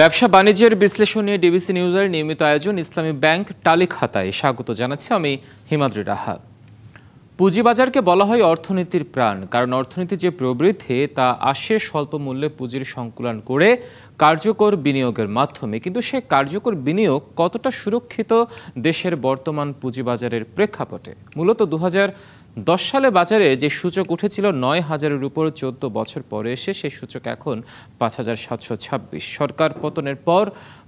ব্যবসা বাণিজ্যের বিশ্লেষণ নিয়ে ডিবিসি নিউজের নিয়মিত আয়োজন ইসলামী ব্যাংক টালি খাতায় স্বাগত জানাচ্ছি আমি হিমাদ্রি রাহা। পুঁজিবাজারকে বলা হয় অর্থনীতির প্রাণ, কারণ অর্থনীতির যে প্রবৃদ্ধি তা আসে স্বল্প মূল্যে পুঁজির সংকুলন করে কার্যকর বিনিয়োগের মাধ্যমে। কিন্তু সে কার্যকর বিনিয়োগ কতটা সুরক্ষিত দেশের বর্তমান পুঁজিবাজারের প্রেক্ষাপটে? মূলত 2010 সালে বাজারে যে সূচক উঠেছিল 9,000-এর উপর 14 বছর পরে এসে সেই সূচক এখন 5,726। সরকার পতনের পর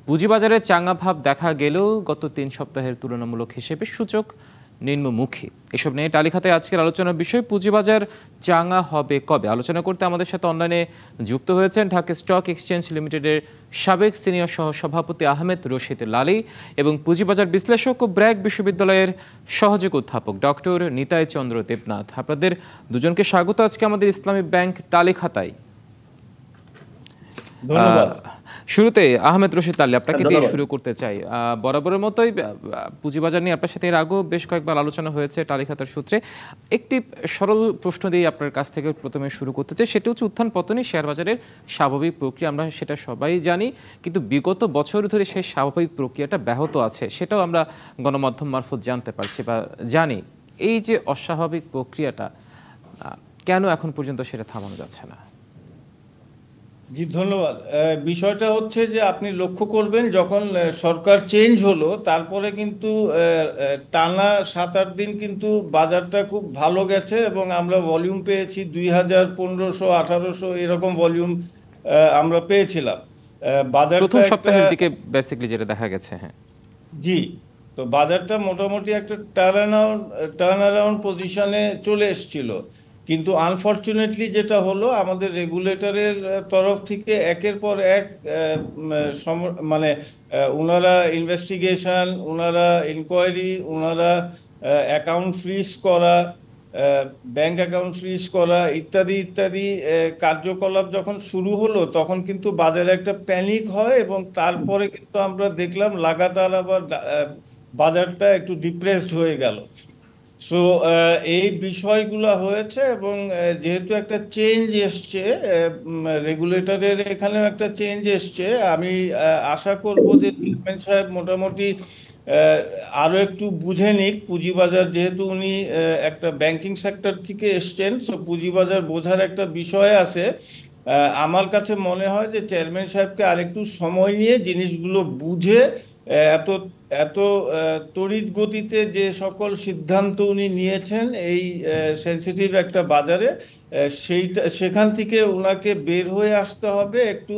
পুঁজিবাজারে চাঙা ভাব দেখা গেলেও গত 3 সপ্তাহের তুলনামূলক হিসেবে সূচক নিম্নমুখী। এসব নিয়ে টালি খাতায় আজকের আলোচনার বিষয় পুঁজিবাজার চাঙা হবে কবে। আলোচনা করতে আমাদের সাথে অনলাইনে যুক্ত হয়েছেন ঢাকা স্টক এক্সচেঞ্জ লিমিটেডের সাবেক সিনিয়র সহ সভাপতি আহমেদ রশিদ লালী এবং পুঁজিবাজার বিশ্লেষক ও ব্র্যাক বিশ্ববিদ্যালয়ের সহযোগী অধ্যাপক ডক্টর নিতাই চন্দ্র দেবনাথ। আপনাদের দুজনকে স্বাগত আজকে আমাদের ইসলামী ব্যাংক টালি খাতায়। ধন্যবাদ। শুরুতে আহমেদ রশিদ লালী, আপনাকে দিয়ে শুরু করতে চাই। বরাবরের মতোই পুঁজিবাজার নিয়ে আপনার সাথে এর আগেও বেশ কয়েকবার আলোচনা হয়েছে টালি খাতার সূত্রে। একটি সরল প্রশ্ন দিয়ে আপনার কাছ থেকে প্রথমে শুরু করতে চাই, সেটা হচ্ছে উত্থান পতনই শেয়ার বাজারের স্বাভাবিক প্রক্রিয়া, আমরা সেটা সবাই জানি। কিন্তু বিগত বছর ধরে সেই স্বাভাবিক প্রক্রিয়াটা ব্যাহত আছে, সেটাও আমরা গণমাধ্যম মারফত জানতে পারছি বা জানি। এই যে অস্বাভাবিক প্রক্রিয়াটা, কেন এখন পর্যন্ত সেটা থামানো যাচ্ছে না? জি ধন্যবাদ। বিষয়টা হচ্ছে যে আপনি লক্ষ্য করবেন যখন সরকার চেঞ্জ হলো তারপরে কিন্তু টানা 7-8 দিন কিন্তু বাজারটা খুব ভালো গেছে এবং আমরা ভলিউম পেয়েছি 2000, 1500, 1800 এরকম ভলিউম আমরা পেয়েছিলাম। বাজারটা প্রথম সপ্তাহের দিকে বেসিক্যালি যেটা দেখা গেছে। হ্যাঁ জি, তো বাজারটা মোটামুটি একটা টার্ন অ্যারাউন্ড পজিশনে চলে এসেছিল। কিন্তু আনফরচুনেটলি যেটা হলো, আমাদের রেগুলেটরের তরফ থেকে একের পর এক মানে ওনারা ইনভেস্টিগেশন, ওনারা ইনকোয়ারি, ওনারা অ্যাকাউন্ট ফ্রিজ করা, ব্যাংক অ্যাকাউন্ট ফ্রিজ করা ইত্যাদি ইত্যাদি কার্যকলাপ যখন শুরু হলো তখন কিন্তু বাজারে একটা প্যানিক হয় এবং তারপরে কিন্তু আমরা দেখলাম লাগাতার আবার বাজারটা একটু ডিপ্রেসড হয়ে গেল। সো এই বিষয়গুলো হয়েছে এবং যেহেতু একটা চেঞ্জ এসছে, রেগুলেটরের এখানেও একটা চেঞ্জ এসছে, আমি আশা করব যে চেয়ারম্যান সাহেব মোটামুটি আরো একটু বুঝে নিক পুঁজিবাজার, যেহেতু উনি একটা ব্যাংকিং সেক্টর থেকে এসছেন, সো পুঁজিবাজার বোঝার একটা বিষয় আছে। আমার কাছে মনে হয় যে চেয়ারম্যান সাহেবকে আরেকটু সময় নিয়ে জিনিসগুলো বুঝে এত এত তড়িৎ গতিতে যে সকল সিদ্ধান্ত উনি নিয়েছেন এই সেন্সিটিভ একটা বাজারে, সেখান থেকে ওনাকে বের হয়ে আসতে হবে। একটু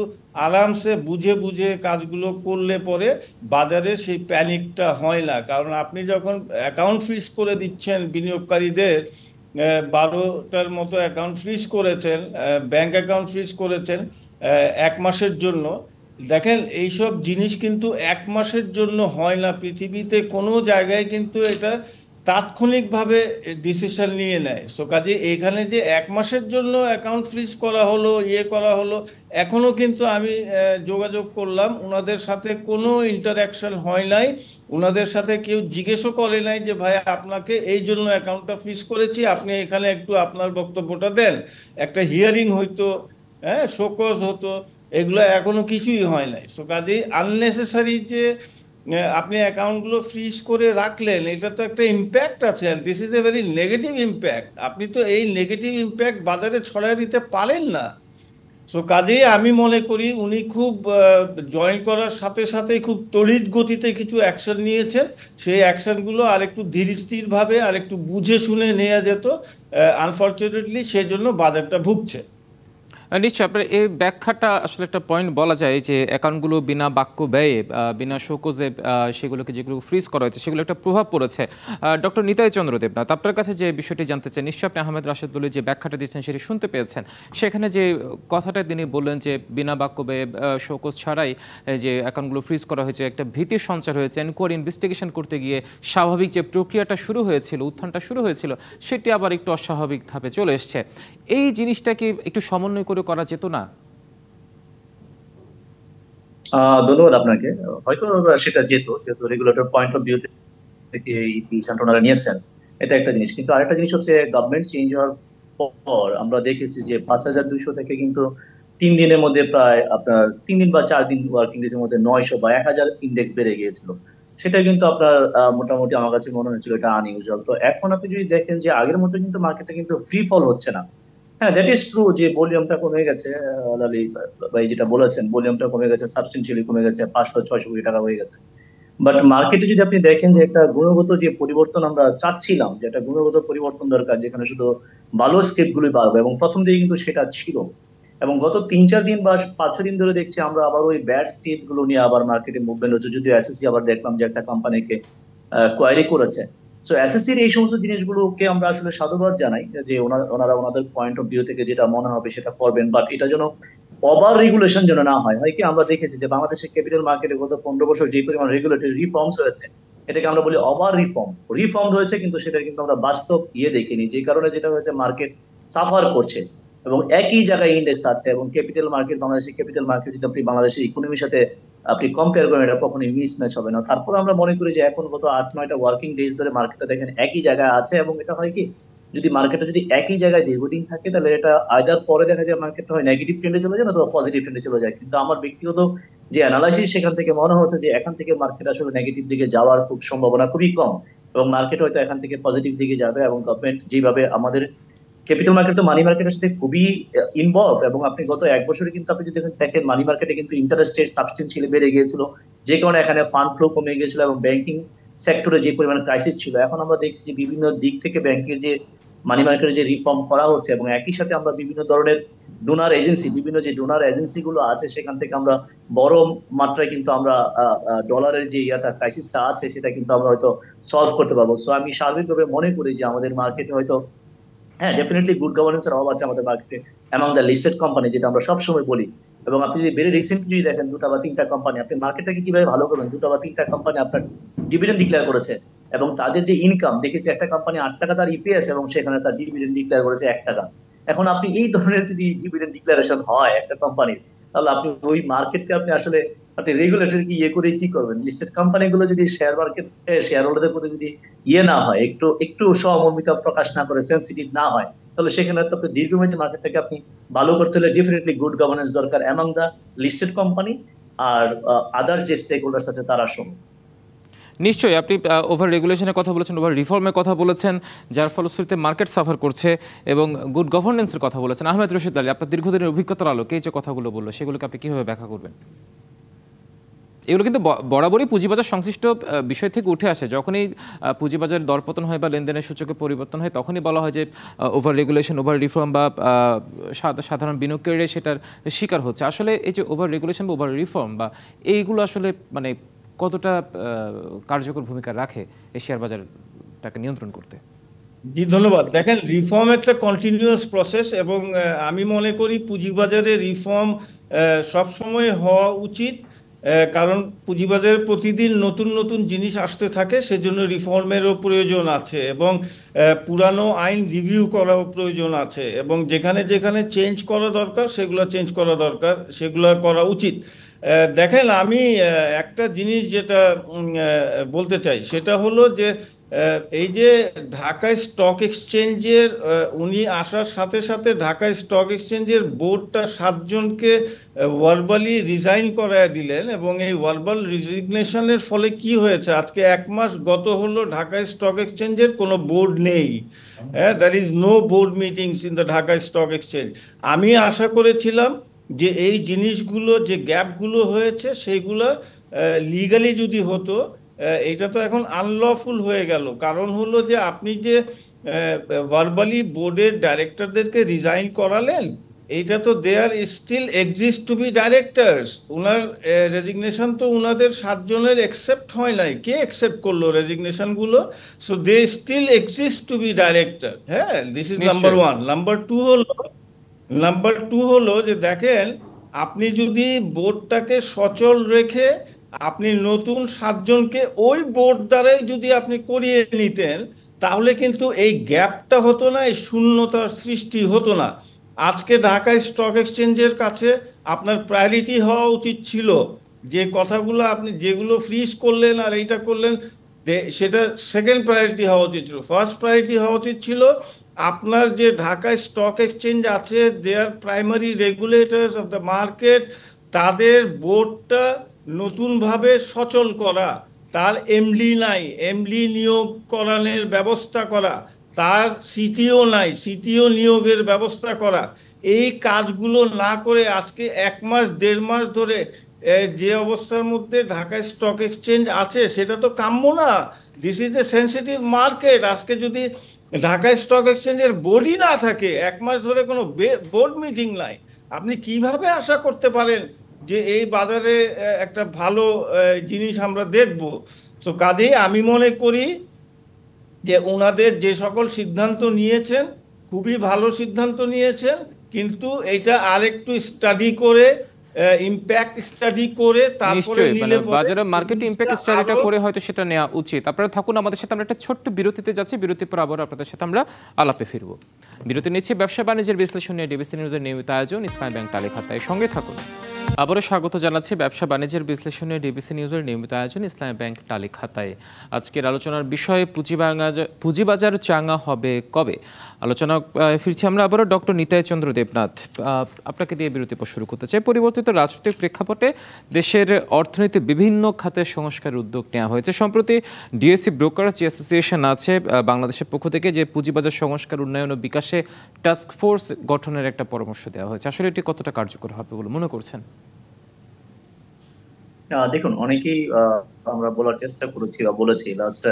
আরামসে বুঝে বুঝে কাজগুলো করলে পরে বাজারে সেই প্যানিকটা হয় না। কারণ আপনি যখন অ্যাকাউন্ট ফ্রিজ করে দিচ্ছেন বিনিয়োগকারীদের, 12টার মতো অ্যাকাউন্ট ফ্রিজ করেছেন, ব্যাংক অ্যাকাউন্ট ফ্রিজ করেছেন 1 মাসের জন্য। দেখেন, এইসব জিনিস কিন্তু 1 মাসের জন্য হয় না, পৃথিবীতে কোনো জায়গায় কিন্তু এটা তাৎক্ষণিকভাবে ডিসিশন নিয়ে নেয়। সো কাজে এখানে যে 1 মাসের জন্য অ্যাকাউন্ট ফ্রিজ করা হলো, করা হলো, এখনো কিন্তু আমি যোগাযোগ করলাম, ওনাদের সাথে কোনো ইন্টারাকশন হয় নাই, ওনাদের সাথে কেউ জিজ্ঞেসও করে নাই যে ভাই আপনাকে এই জন্য অ্যাকাউন্টটা ফ্রিজ করেছি, আপনি এখানে একটু আপনার বক্তব্যটা দেন, একটা হিয়ারিং হইতো, হ্যাঁ, শোকজ হতো, এগুলো এখনো কিছুই হয় নাই। সো কাজেই আননেসেসারি যে আপনি অ্যাকাউন্টগুলো ফ্রিজ করে রাখলেন, এটা তো একটা ইম্প্যাক্ট আছে, আর this is a very negative impact. আপনি তো এই নেগেটিভ ইম্প্যাক্ট বাজারে ছড়ায় দিতে পারেন না। সো কাজেই আমি মনে করি উনি খুব জয়েন করার সাথে সাথেই খুব তড়িৎ গতিতে কিছু অ্যাকশন নিয়েছেন। সেই অ্যাকশনগুলো আরেকটু ধীর স্থিরভাবে আর একটু বুঝে শুনে নেওয়া যেত। আনফর্চুনেটলি সেজন্য বাজারটা ভুগছে। নিশ্চয়ই আপনার এই ব্যাখ্যাটা আসলে একটা পয়েন্ট বলা যায় যে অ্যাকাউন্টগুলো বিনা বাক্য ব্যয়ে, বিনা শোকজে সেগুলোকে যেগুলো ফ্রিজ করা হয়েছে সেগুলো একটা প্রভাব পড়েছে। ডক্টর নিতাই চন্দ্র দেবনাথ, আপনার কাছে যে বিষয়টি জানতে চাই, নিশ্চয়ই আপনি আহমেদ রাশেদ বলে যে ব্যাখ্যাটা দিচ্ছেন সেটি শুনতে পেয়েছেন। সেখানে যে কথাটা তিনি বললেন যে বিনা বাক্য ব্যয়ে, শোকজ ছাড়াই যে অ্যাকাউন্টগুলো ফ্রিজ করা হয়েছে, একটা ভীতির সঞ্চার হয়েছে, এনকোয়ারি ইনভেস্টিগেশন করতে গিয়ে স্বাভাবিক যে প্রক্রিয়াটা শুরু হয়েছিল, উত্থানটা শুরু হয়েছিল, সেটি আবার একটু অস্বাভাবিক ধাপে চলে এসছে। এই জিনিসটা কি একটু সমন্বয় করে করা যেত না? ধন্যবাদ আপনাকে। হয়তো সেটা যেত, যেহেতু রেগুলেটর পয়েন্ট অফ ভিউ থেকে এই ডিসিশনটা ওনারা নিয়েছেন, এটা একটা জিনিস। কিন্তু আরেকটা জিনিস হচ্ছে গভর্নমেন্ট চেঞ্জ হওয়ার পর আমরা দেখেছি যে 5200 থেকে কিন্তু 3 দিনের মধ্যে প্রায় আপনার 3 দিন বা 4 দিন ওয়ার্কিং ডেজ এর মধ্যে 900 বা 1000 ইন্ডেক্স বেড়ে গিয়েছিল। সেটা কিন্তু আপনার মোটামুটি আমার কাছে মনে হয়েছিল এটা আনইউজুয়াল। তো এখন আপনি যদি দেখেন যে আগের মতো কিন্তু মার্কেটটা কিন্তু ফ্রি ফল হচ্ছে না। হ্যাঁ, দ্যাট ইজ ট্রু যে ভলিউমটা কমে গেছে। লালি ভাই যেটা বলেছেন, ভলিউমটা কমে গেছে, সাবস্টেন্সিয়ালি কমে গেছে, 500-600 কোটি টাকা হয়ে গেছে। বাট মার্কেটে যদি আপনি দেখেন যে একটা গুণগত যে পরিবর্তন আমরা চাচ্ছিলাম, যে একটা গুণগত পরিবর্তন দরকার যেখানে শুধু ভালো স্কেপ গুলি বাড়বে, এবং প্রথম দিকে কিন্তু সেটা ছিল। এবং গত 3-4 দিন বা 5-6 দিন ধরে দেখছি আমরা আবার ওই ব্যাড স্টেপ গুলো নিয়ে আবার মার্কেটে মুভমেন্ট হচ্ছে, যদিও এসএসসি আবার দেখলাম যে একটা কোম্পানিকে কোয়ারি করেছে। সো এসএসসির এই সমস্ত জিনিসগুলোকে আমরা আসলে সাধুবাদ জানাই যে ওনারা ওনাদের পয়েন্ট অফ ভিউ থেকে যেটা মনে হবে সেটা করবেন, বাট এটা যেন ওভার রেগুলেশন যেন না হয়। হয় কি, আমরা দেখেছি যে বাংলাদেশের ক্যাপিটাল মার্কেটে গত 15 বছর যে পরিমাণ রেগুলেটরি রিফর্মস হয়েছে, এটাকে আমরা বলি ওভার রিফর্ম হয়েছে, কিন্তু সেটা কিন্তু আমরা বাস্তব দেখিনি, যে কারণে যেটা হয়েছে মার্কেট সাফার করছে। এবং একই জায়গায় ইন্ডেক্স আছে, এবং ক্যাপিটাল মার্কেট, বাংলাদেশের ক্যাপিটাল মার্কেট যদি আপনি বাংলাদেশের ইকোনমির সাথে আপনি কম্পেয়ার করেন, এটা কখনোই মিসম্যাচ হবে না। তারপর আমরা মনে করি যে এখন গত 8-9টা ওয়ার্কিং ডেজ ধরে মার্কেটটা দেখেন একই জায়গায় আছে, এবং এটা হয় কি, যদি মার্কেটটা যদি একই জায়গায় দীর্ঘদিন থাকে তাহলে এটা আইদার পরে দেখা যায় মার্কেটটা হয় নেগেটিভ ট্রেন্ডে চলে যায়, অথবা পজিটিভ ট্রেন্ডে চলে যায়। কিন্তু আমার ব্যক্তিগত যে অ্যানালাইসিস, সেখান থেকে মনে হচ্ছে যে এখান থেকে মার্কেট আসলে নেগেটিভ দিকে যাওয়ার খুব সম্ভাবনা খুবই কম, এবং মার্কেট হয়তো এখান থেকে পজিটিভ দিকে যাবে। এবং গভর্নমেন্ট যেভাবে আমাদের ক্যাপিটাল মার্কেট তো মানি মার্কেটের সাথে খুবই ইনভলভ, এবং আপনি গত 1 বছরে কিন্তু আপনি যদি দেখেন মানি মার্কেটে কিন্তু ইন্টারেস্ট রেট সাবস্টেন্সিয়ালি বেড়ে গিয়েছিল, যে কারণে এখানে ফান্ড ফ্লো কমে গিয়েছিল, এবং ব্যাংকিং সেক্টরে যে পরিমাণ ক্রাইসিস ছিল, এখন আমরা দেখছি যে বিভিন্ন দিক থেকে ব্যাংকের যে মানি মার্কেটের যে রিফর্ম করা হচ্ছে, এবং একই সাথে আমরা বিভিন্ন ধরনের বিভিন্ন যে ডোনার এজেন্সি গুলো আছে, সেখান থেকে আমরা বড় মাত্রায় কিন্তু আমরা ডলারের যে ক্রাইসিসটা আছে সেটা কিন্তু আমরা হয়তো সলভ করতে পারবো। সো আমি সার্বিকভাবে মনে করি যে আমাদের মার্কেটে হয়তো, হ্যাঁ, ডেফিনেটলি গুড গভর্নেন্সের অভাব আছে আমাদের মার্কেটে এমং দ্য লিস্টেড কোম্পানি, যেটা আমরা সবসময় বলি। এবং আপনি যদি ভেরি রিসেন্টলি দেখেন 2টা বা 3টা কোম্পানি, আপনি মার্কেটটাকে কিভাবে ভালো করবেন, 2টা বা 3টা কোম্পানি আপনার ডিভিডেন্ড ডিক্লেয়ার করেছে, এবং তাদের যে ইনকাম দেখেছি, একটা কোম্পানি 8 টাকা তার ইপিএস, এবং সেখানে তার ডিভিডেন্ড ডিক্লেয়ার করেছে 1 টাকা। এখন আপনি এই ধরনের যদি ডিভিডেন্ড ডিক্লারেশন হয় একটা কোম্পানির, তাহলে আপনি ওই মার্কেটকে আপনি আসলে আপনি রেগুলেটর কি করে কি করবেন? লিস্টেড কোম্পানিগুলো যদি শেয়ার মার্কেট শেয়ার হোল্ডারদের প্রতি যদি না হয়, একটু একটু সহমর্মিতা প্রকাশ না করে, সেন্সিটিভ না হয়, তাহলে সেখানে তো আপনি দীর্ঘমেয়াদী মার্কেটটাকে আপনি ভালো করতে হলে ডেফিনেটলি গুড গভর্নেন্স দরকার এমং দা লিস্টেড কোম্পানি আর আদার্স যে স্টেক হোল্ডার্স আছে তারা সহ। নিশ্চয়ই আপনি ওভার রেগুলেশনের কথা বলেছেন, ওভার রিফর্মের কথা বলেছেন, যার ফলশ্রুতিতে মার্কেট সাফার করছে, এবং গুড গভর্নেন্সের কথা বলেছেন। আহমেদ রশিদ আলী, আপনার দীর্ঘদিনের অভিজ্ঞতার আলোকে এই যে কথাগুলো বললো, সেগুলোকে আপনি কিভাবে ব্যাখ্যা করবেন? এগুলো কিন্তু বরাবরই পুঁজিবাজার সংশ্লিষ্ট বিষয় থেকে উঠে আসে। যখনই পুঁজিবাজার দরপতন হয় বা লেনদেনের সূচকে পরিবর্তন হয়, তখনই বলা হয় যে ওভার রেগুলেশন, ওভার রিফর্ম, বা সাধারণ বিনিয়োগকারীরা সেটার শিকার হচ্ছে। আসলে এই যে ওভার রেগুলেশন বা ওভার রিফর্ম বা এইগুলো আসলে মানে কতটা কার্যকর ভূমিকা রাখে এই শেয়ার বাজারটাকে নিয়ন্ত্রণ করতে? জি, ধন্যবাদ। দেখেন, রিফর্ম একটা কন্টিনিউয়াস প্রসেস, এবং আমি মনে করি পুঁজিবাজারে রিফর্ম সবসময় হওয়া উচিত, কারণ পুঁজিবাজারে প্রতিদিন নতুন নতুন জিনিস আসতে থাকে, সেজন্য রিফর্মেরও প্রয়োজন আছে, এবং পুরানো আইন রিভিউ করাও প্রয়োজন আছে, এবং যেখানে যেখানে চেঞ্জ করা দরকার সেগুলো চেঞ্জ করা দরকার, সেগুলো করা উচিত। দেখেন, আমি একটা জিনিস যেটা বলতে চাই, সেটা হলো যে এই যে ঢাকা স্টক এক্সচেঞ্জের উনি আসার সাথে সাথে ঢাকা স্টক এক্সচেঞ্জের বোর্ডটা 7 জনকে ভার্বালি রিজাইন করায় দিলেন, এবং এই ভার্বাল রিজিগনেশনের ফলে কি হয়েছে, আজকে 1 মাস গত হলো ঢাকা স্টক এক্সচেঞ্জের কোনো বোর্ড নেই। There is no board meetings in the Dhaka stock exchange. আমি আশা করেছিলাম যে এই জিনিসগুলো, যে গ্যাপগুলো হয়েছে, সেইগুলো লিগালি যদি হতো। এটা তো এখন আনলফুল হয়ে গেল, কারণ হলো যে আপনি যে ভার্বালি বোর্ডের ডাইরেক্টরদেরকে রিজাইন করালেন, এইটা তো there still exist to be directors. উনার রেজিগনেশন তো উনাদের 7 জনের একসেপ্ট হয় নাই। কে একসেপ্ট করলো রেজিগনেশনগুলো? So they still exist to be director. হ্যাঁ, দিস ইজ নাম্বার 1। নাম্বার 2 হলো যে দেখেন, আপনি যদি বোর্ডটাকে সচল রেখে আপনি নতুন 7 জনকে ওই বোর্ড দ্বারাই যদি আপনি করিয়ে নিতেন, তাহলে কিন্তু এই গ্যাপটা হতো না, এই শূন্যতার সৃষ্টি হতো না। আজকে ঢাকা স্টক এক্সচেঞ্জের কাছে আপনার প্রায়োরিটি হওয়া উচিত ছিল, যে কথাগুলো আপনি যেগুলো ফ্রিজ করলেন আর এইটা করলেন, সেটা সেকেন্ড প্রায়োরিটি হওয়া উচিত ছিল। ফার্স্ট প্রায়োরিটি হওয়া উচিত ছিল আপনার যে ঢাকা স্টক এক্সচেঞ্জ আছে, there primary regulators of the market, তাদের বোর্ডটা নতুনভাবে সচল করা, তার এমডি নাই, এমডি নিয়োগ করানোর ব্যবস্থা করা, তার সিটিও নাই, সিটিও নিয়োগের ব্যবস্থা করা, এই কাজগুলো না করে আজকে 1 মাস 1.5 মাস ধরে যে অবস্থার মধ্যে ঢাকা স্টক এক্সচেঞ্জ আছে সেটা তো কাম্য না। This is A sensitive market. আজকে যদি ঢাকা স্টক এক্সচেঞ্জের বোর্ডই না থাকে, 1 মাস ধরে কোনো বোর্ড মিটিং নাই, আপনি কিভাবে আশা করতে পারেন যে এই বাজারে একটা ভালো জিনিস আমরা দেখব? তো কাজেই আমি মনে করি যে ওনাদের যে সকল সিদ্ধান্ত নিয়েছেন খুবই ভালো সিদ্ধান্ত নিয়েছেন, কিন্তু এটা আরেকটু স্টাডি করে, ইম্প্যাক্ট স্টাডি করে তারপরে নিশ্চয়ই, মানে নিলে পরে বাজারে মার্কেট ইম্প্যাক্ট জিনিসটা স্টাডিটা আরো। করে হয়তো সেটা নেওয়া উচিত। আপনারা থাকুন আমাদের সাথে, আমরা একটা ছোট্ট বিরতিতে যাচ্ছি, বিরতির পর আবার আপনাদের সাথে আমরা আলাপে ফিরবো। বিরতি নিচ্ছি। ব্যবসা বাণিজ্যের বিশ্লেষণ নিয়ে ডিবিসি নিউজের নিয়মিত আয়োজন ইসলামী ব্যাংক টালিক হাতায়, সঙ্গে থাকুন। আবারও স্বাগত জানাচ্ছি ব্যবসা বাণিজ্যের বিশ্লেষণে ডিবিসি নিউজের নিয়মিত আয়োজন ইসলামী ব্যাংক টালিক খাতায়। আজকের আলোচনার বিষয় পুঁজিবাজার চাঙ্গা হবে কবে। আলোচনা ফিরছি আমরা আবারও ডক্টর নিতাই চন্দ্র দেবনাথ, আপনাকে দিয়ে বিরতি পর শুরু করতে চাই। পরিবর্তিত রাজনৈতিক প্রেক্ষাপটে দেশের অর্থনীতির বিভিন্ন খাতের সংস্কারের উদ্যোগ নেওয়া হয়েছে। সম্প্রতি ডিএসসি ব্রোকার্স যে অ্যাসোসিয়েশন আছে বাংলাদেশের পক্ষ থেকে, যে পুঁজিবাজার সংস্কার উন্নয়ন ও বিকাশে টাস্ক ফোর্স গঠনের একটা পরামর্শ দেওয়া হয়েছে। আসলে এটি কতটা কার্যকর হবে বলে মনে করছেন? দেখুন, অনেকেই আমরা বলার চেষ্টা করেছি বা বলেছি লাস্ট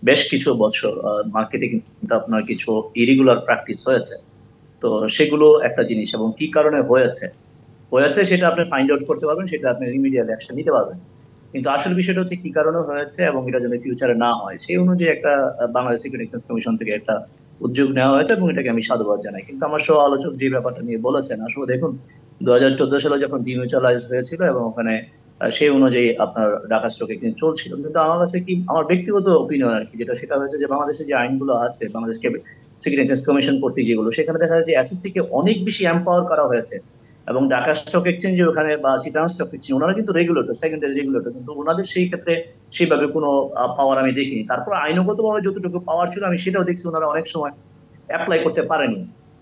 বেশ কিছু বছর মার্কেটে কিন্তু আপনার কিছু ইরেগুলার প্র্যাকটিস হয়েছে। তো সেগুলো একটা জিনিস, এবং কি কারণে হয়েছে সেটা আপনি ফাইন্ড আউট করতে পারবেন, সেটা আপনি রিমিডিয়াল অ্যাকশন নিতে পারবেন। কিন্তু আসল বিষয়টা হচ্ছে কি কারণে হয়েছে এবং এটা যেন ফিউচারে না হয় সেই অনুযায়ী একটা বাংলাদেশ সিকিউরিটি এক্সচেঞ্জ কমিশন থেকে একটা উদ্যোগ নেওয়া হয়েছে, এবং এটাকে আমি সাধুবাদ জানাই। কিন্তু আমার সহ আলোচক যে ব্যাপারটা নিয়ে বলেছেন, আসলে দেখুন 2014 সালে যখন ডিমিউচুয়ালাইজ হয়েছিল এবং ওখানে সেই অনুযায়ী আপনার ঢাকা স্টক এক্সচেঞ্জ চলছিল, কিন্তু আমার কাছে কি, আমার ব্যক্তিগত ওপিনিয়ন আর কি, সেটা হয়েছে যে বাংলাদেশে যে আইনগুলো আছে, বাংলাদেশ সিকিউরিটি এক্সচেঞ্জ কমিশন কর্তৃক যেগুলো, সেখানে দেখা যায় যে এসএসসি কে অনেক বেশি এম্পাওয়ার করা হয়েছে। এবং ঢাকা স্টক এক্সচেঞ্জ ওখানে বা চিটাগং স্টক এক্সচেঞ্জ, ওনারা কিন্তু রেগুলেটর, সেকেন্ডারি রেগুলেটর, কিন্তু ওনাদের সেই ক্ষেত্রে সেইভাবে কোনো পাওয়ার আমি দেখিনি। তারপর আইনগতভাবে যতটুকু পাওয়ার ছিল আমি সেটাও দেখছি ওনারা অনেক সময় অ্যাপ্লাই করতে পারেনি,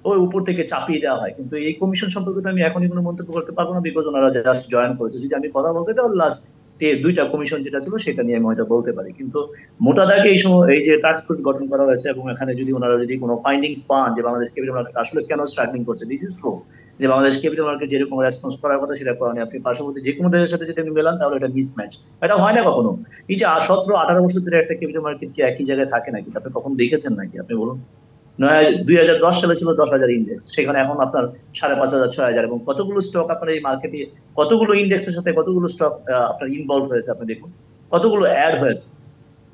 ওই উপর থেকে চাপিয়ে দেওয়া হয়। কিন্তু এই কমিশন সম্পর্কে তো আমি এখনই কোনো মন্তব্য করতে পারবো না, বিকজ ওনারা জাস্ট জয়েন করেছে। যদি আমি কথা বলতে তাহলে লাস্ট 2টা কমিশন যেটা ছিল সেটা নিয়ে আমি হয়তো বলতে পারি। কিন্তু মোটা দাগে এই সময় এই যে টাস্ক ফোর্স গঠন করা হয়েছে, এবং এখানে যদি ওনারা যদি কোনো ফাইন্ডিংস পান যে বাংলাদেশ ক্যাপিটাল মার্কেট আসলে কেন স্ট্রাগলিং করছে, দিস ইজ ট্রু যে বাংলাদেশ ক্যাপিটাল মার্কেট যেরকম রেসপন্স করার কথা সেটা করেনি। আপনি পার্শ্ববর্তী যে কোনো দেশের সাথে যদি আপনি মেলান তাহলে এটা মিসম্যাচ, এটা হয় না কখনো। এই যে 17-18 বছর ধরে একটা ক্যাপিটাল মার্কেট কি একই জায়গায় থাকে নাকি? আপনি কখন দেখেছেন নাকি? আপনি বলুন। 2010 সালে ছিল 10,000 ইন্ডেক্স, সেখানে এখন আপনার 5,500 6,000, এবং কতগুলো স্টক আপনার এই মার্কেটে, কতগুলো ইন্ডেক্সের সাথে কতগুলো স্টক আপনার ইনভলভ হয়েছে আপনি দেখুন, কতগুলো অ্যাড হয়েছে।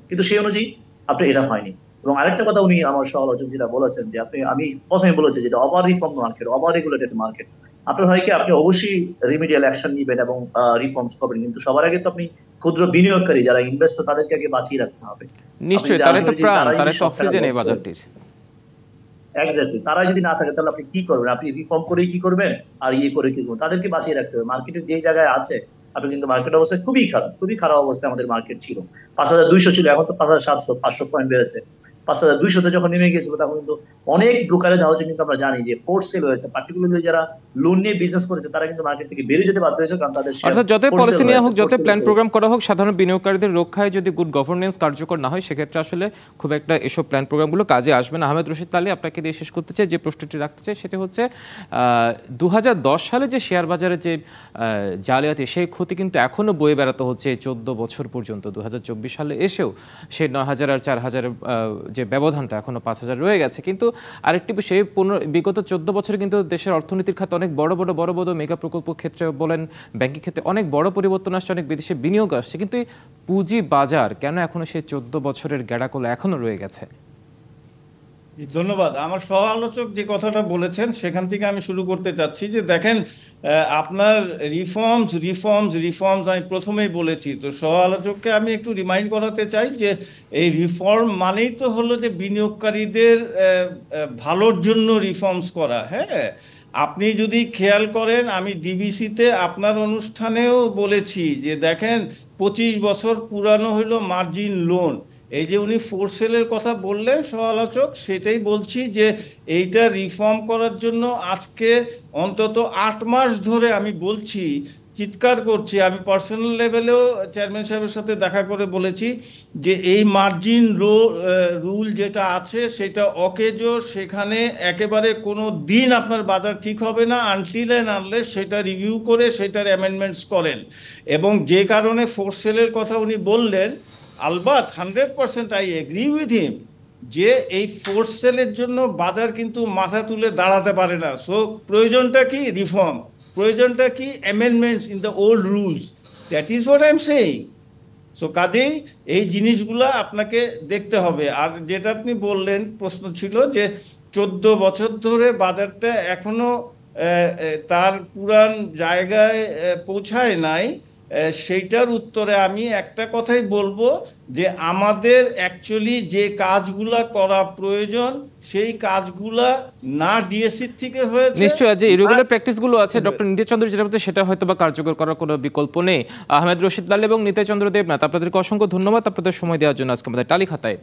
কিন্তু সেই অনুযায়ী আপনার এটা হয়নি। এবং আরেকটা কথা উনি আমার সহ-আলোচক যেটা বলেছেন যে আমি প্রথমে বলেছি যেটা over reform market, over regulated market, আপনার হয় কি আপনি অবশ্যই রিমিডিয়াল অ্যাকশন নিবেন এবং রিফর্মস করবেন, কিন্তু সবার আগে তো আপনি ক্ষুদ্র বিনিয়োগকারী যারা ইনভেস্টর তাদেরকে আগে বাঁচিয়ে রাখতে হবে। নিশ্চয়ই, তারাই তো প্রাণ, তারাই তো অক্সিজেন এই বাজারটির। এক্স্যাক্টলি, তারা যদি না থাকে তাহলে আপনি কি করবেন? আপনি রিফর্ম করেই কি করবেন আর করে কি করবেন? তাদেরকে বাঁচিয়ে রাখতে হবে। মার্কেটের যে জায়গায় আছে আপনি, কিন্তু মার্কেট অবস্থা খুবই খারাপ অবস্থায় আমাদের মার্কেট ছিল। 5,200 ছিল, এখন তো 5,700, 500 পয়েন্ট বেড়েছে। 5,200 যখন নেমে গিয়েছিল তখন কিন্তু অনেক ব্রোকারেজ হাউসে কিন্তু আমরা জানি যে ফোর্স সেল হয়েছে, পার্টিকুলারলি যারা লোন নিয়ে বিজনেস করেছে তারা কিন্তু মার্কেট থেকে বেরিয়ে যেতে বাধ্য হয়েছে, কারণ তাদের অর্থাৎ যতই পলিসি নেওয়া হোক, যতই প্ল্যান প্রোগ্রাম করা হোক, সাধারণ বিনিয়োগকারীদের রক্ষায় যদি গুড গভর্নেন্স কার্যকর না হয় সেক্ষেত্রে আসলে খুব একটা এসব প্ল্যান প্রোগ্রামগুলো কাজে আসবে না। আহমেদ রশিদ তালি, আপনাকে দিয়ে শেষ করতে চাই, যে প্রশ্নটি রাখতে চাই সেটি হচ্ছে 2010 সালে যে শেয়ার বাজারে যে জালিয়াতি, সেই ক্ষতি কিন্তু এখনো বয়ে বেড়াতে হচ্ছে 14 বছর পর্যন্ত। 2024 সালে এসেও সেই 9,000 আর 4,000 যে ব্যবধানটা এখনো 5,000 রয়ে গেছে। কিন্তু আরেকটি বিষয়, বিগত 14 বছরে কিন্তু দেশের অর্থনীতির খাতে অনেক বড় বড় মেগা প্রকল্প ক্ষেত্রে বলেন, ব্যাংকিং ক্ষেত্রে অনেক বড় পরিবর্তন আসছে, অনেক বিদেশে বিনিয়োগ আসছে, কিন্তু এই পুঁজি বাজার কেন এখনো সেই 14 বছরের গ্যাড়াকলে এখনো রয়ে গেছে? ধন্যবাদ। আমার সহ আলোচক যে কথাটা বলেছেন সেখান থেকে আমি শুরু করতে চাচ্ছি যে দেখেন, আপনার রিফর্মস আমি প্রথমেই বলেছি। তো সহ আলোচককে আমি একটু রিমাইন্ড করাতে চাই যে এই রিফর্ম মানেই তো হলো যে বিনিয়োগকারীদের ভালোর জন্য রিফর্মস করা। হ্যাঁ, আপনি যদি খেয়াল করেন, আমি ডিবিসিতে আপনার অনুষ্ঠানেও বলেছি যে দেখেন 25 বছর পুরানো হইলো মার্জিন লোন, এই যে উনি ফোর সেলের কথা বললেন সমালোচক, সেটাই বলছি যে এইটা রিফর্ম করার জন্য আজকে অন্তত 8 মাস ধরে আমি বলছি, চিৎকার করছি। আমি পার্সোনাল লেভেলেও চেয়ারম্যান সাহেবের সাথে দেখা করে বলেছি যে এই মার্জিন রুল যেটা আছে সেটা অকেজো, সেখানে একেবারে কোনো দিন আপনার বাজার ঠিক হবে না আনটিল অ্যান্ড আনলেস সেটা রিভিউ করে সেটার অ্যামেন্ডমেন্টস করেন। এবং যে কারণে ফোর সেলের কথা উনি বললেন, আলবাত 100% আই এগ্রি উইথ হিম যে এই ফোর্স সেলের জন্য বাজার কিন্তু মাথা তুলে দাঁড়াতে পারে না। সো প্রয়োজনটা কি? রিফর্ম। প্রয়োজনটা কি? Amendments in the old rules. That is what I am saying. So কাজেই এই জিনিসগুলো আপনাকে দেখতে হবে। আর যেটা আপনি বললেন, প্রশ্ন ছিল যে 14 বছর ধরে বাজারটা এখনো তার পুরান জায়গায় পৌঁছায় নাই, সেইটার উত্তরে আমি একটা কথাই বলবো যে আমাদের অ্যাকচুয়ালি যে কাজগুলা করা প্রয়োজন সেই কাজগুলা না ডিএসসি থেকে হয়েছে। নিশ্চয়ই যে ইরেগুলার প্র্যাকটিসগুলো আছে ডক্টর নিতাই চন্দ্র যেটা বলতে সেটা হয়তো বা কার্যকর করার কোনো বিকল্প নেই। আহমেদ রশিদ লাল এবং নিতাই চন্দ্র দেবনাথ, আপনাদেরকে অসংখ্য ধন্যবাদ আপনাদের সময় দেওয়ার জন্য আজকে আমাদের টালি খাতায়।